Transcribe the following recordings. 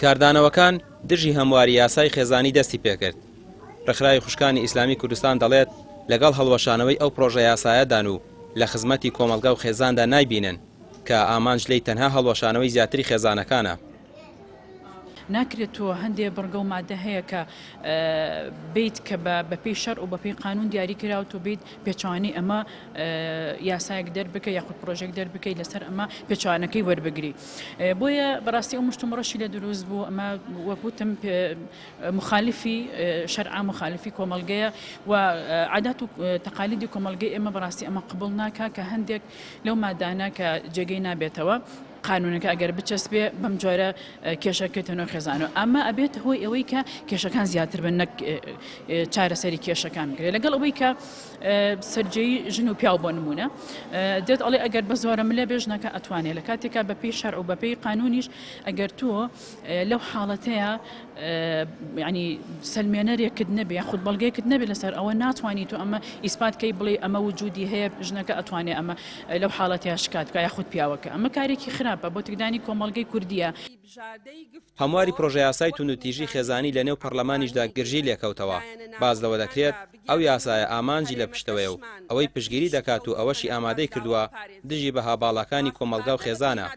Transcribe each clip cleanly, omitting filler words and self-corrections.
کاردانەوەکان دژی هەمواری یاسای خێزانی دەستی پێکرد. ڕێکخراوی خوشکانی ئیسلامی کوردستان دەڵێت لەگەڵ هەڵوەشانەوەی ئەو پرۆژە یاسایەدان و لە خزمەتی کۆمەلگا و خێزاندا نایبینن کە ئامانج لەی تەنها هەڵوەشانەوەی زیاتری خێزانەکانە. ناکرێتەوە هەندێک بڕگە و مادە هەیە کە بیت کە بەپێی شەر و بەپێی قانون دیاری کراوە بیت پێچوانی ئەمە یاسایەک دەربکە یاخود پرۆژێک دەربکەی لەسەر ئەمە پێچوانەکەی وەربگری. بۆیە بەڕاستی ئەو مشتومڕەشی لە دروست بوو ئەمە وەکوتم مخالفی شەرع مخالفی کۆمەلگەیە و عادات و تەقالیدی کۆمەلگەی ئێمە بەڕاستی ئەمە قبول ناکا کە هەندێک لەو مادانە کە جێگەی نابێتەوە قانونەکە ئەگەر بچەسبێ بەم جۆرە کێشەکەتەوە خێزانەوە ئەمە ئەبێت هۆی ئەوەی کە کێشەکان زیاتر بن نەک چارەسەری کێشەکان بگرێت لەگەڵ ئەوەی کە سەررجەی ژن و پیاو بۆ نمونە دێت ئەڵێ ئەگەر بە زۆرە ملێ بێژنەکە ئەتوانێت لە کاتێکا بەپێی شەرع و بەپێی قانونیش ئەگەر تۆ لەو حاڵەتەیە ینی سلمێنەرێکت نەبێ یاخود بەڵگەیەکت نەبێ لەسەر ئەوە ناتوانیت و ئەمە ئیسپاتکەی بڵێ ئەمە وجودی هەیە ژنەکە ئەتوانێت ئەمە لەو حاڵەتەیە شکات بکە یاخود پیاوەکە ئەمە کارێکی خراپە بۆ تکدانی کۆمەڵگەی کوردیە. هەمواری پرۆژە یاسای تونوتیژی خێزانی لە نێو پەرلەمانیشدا گرژی لێکەوتەوە. باز لەوە دەکرێت ئەو یاسایە ئامانجی لە پشتەوەیە و ئەوەی پشگیری دەکات و ئەوەشی ئامادەی کردووە دژی بەها باڵەکانی کۆمەلگا و خێزانە.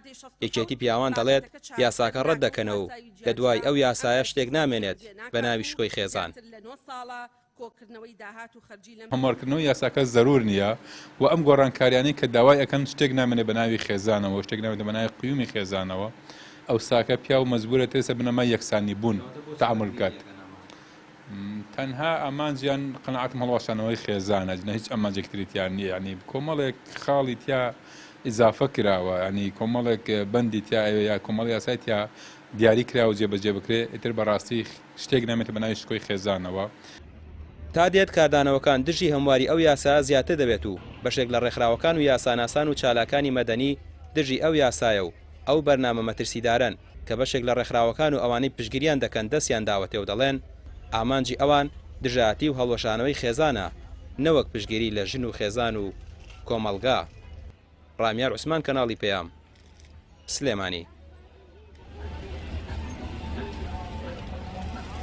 یەکێتی پیاوان دەڵێت یاساکە ڕەت دەکەنەوە و لە دوای ئەو یاسایە شتێک نامێنێت بە ناوی شکۆی خێزان. هەموارکردنەوەی یاساکە زەرور نییە و ئەم گۆڕانکاریانەی کە داوای ئەەکەن شتێک نامێنێت بە ناوی خێزانەوە شتێک نامێت بە ناوی قیومی خێزانەوە ئەو ساکە پیا و مەزبورە تێسە بنەما یەکسانی بوون تەعامل کات. تەنها ئامانجیان قەنەعەتم هەڵواشانەوەی خێزانە جنە هیچ ئەمانجێکتریتیان نییە ینی کۆمەڵێک خاڵی تیا ئیزافە کراوە ینی کۆمەڵێک بەندی تیا یا کۆمەڵی یاسای تیا دیاری کراوە جێبەجێ بکرێت ئیتر بەڕاستی شتێک نامێتە بە ناوی شکۆی خێزانەوە. تا دێت کاردانەوەکان دژی هەمواری ئەو یاسا زیاتر دەبێت و بەشێک لە ڕێکخراوەکان و یاساناسان و چالاکانی مەدەنی دژی ئەو یاسایە و ئەو بەرنامە مەترسیدارن کە بەشێک لە ڕێکخراوەکان و ئەوانەی پشگیریان دەکەن دەستیان داوەتێ و دەڵێن ئامانجی ئەوان دژاتی و هەڵوەشانەوەی خێزانە نەوەک پشگیری لە ژن و خێزان و کۆمەلگا. ڕامیار عوسمان کەناڵی پێیام سلێمانی.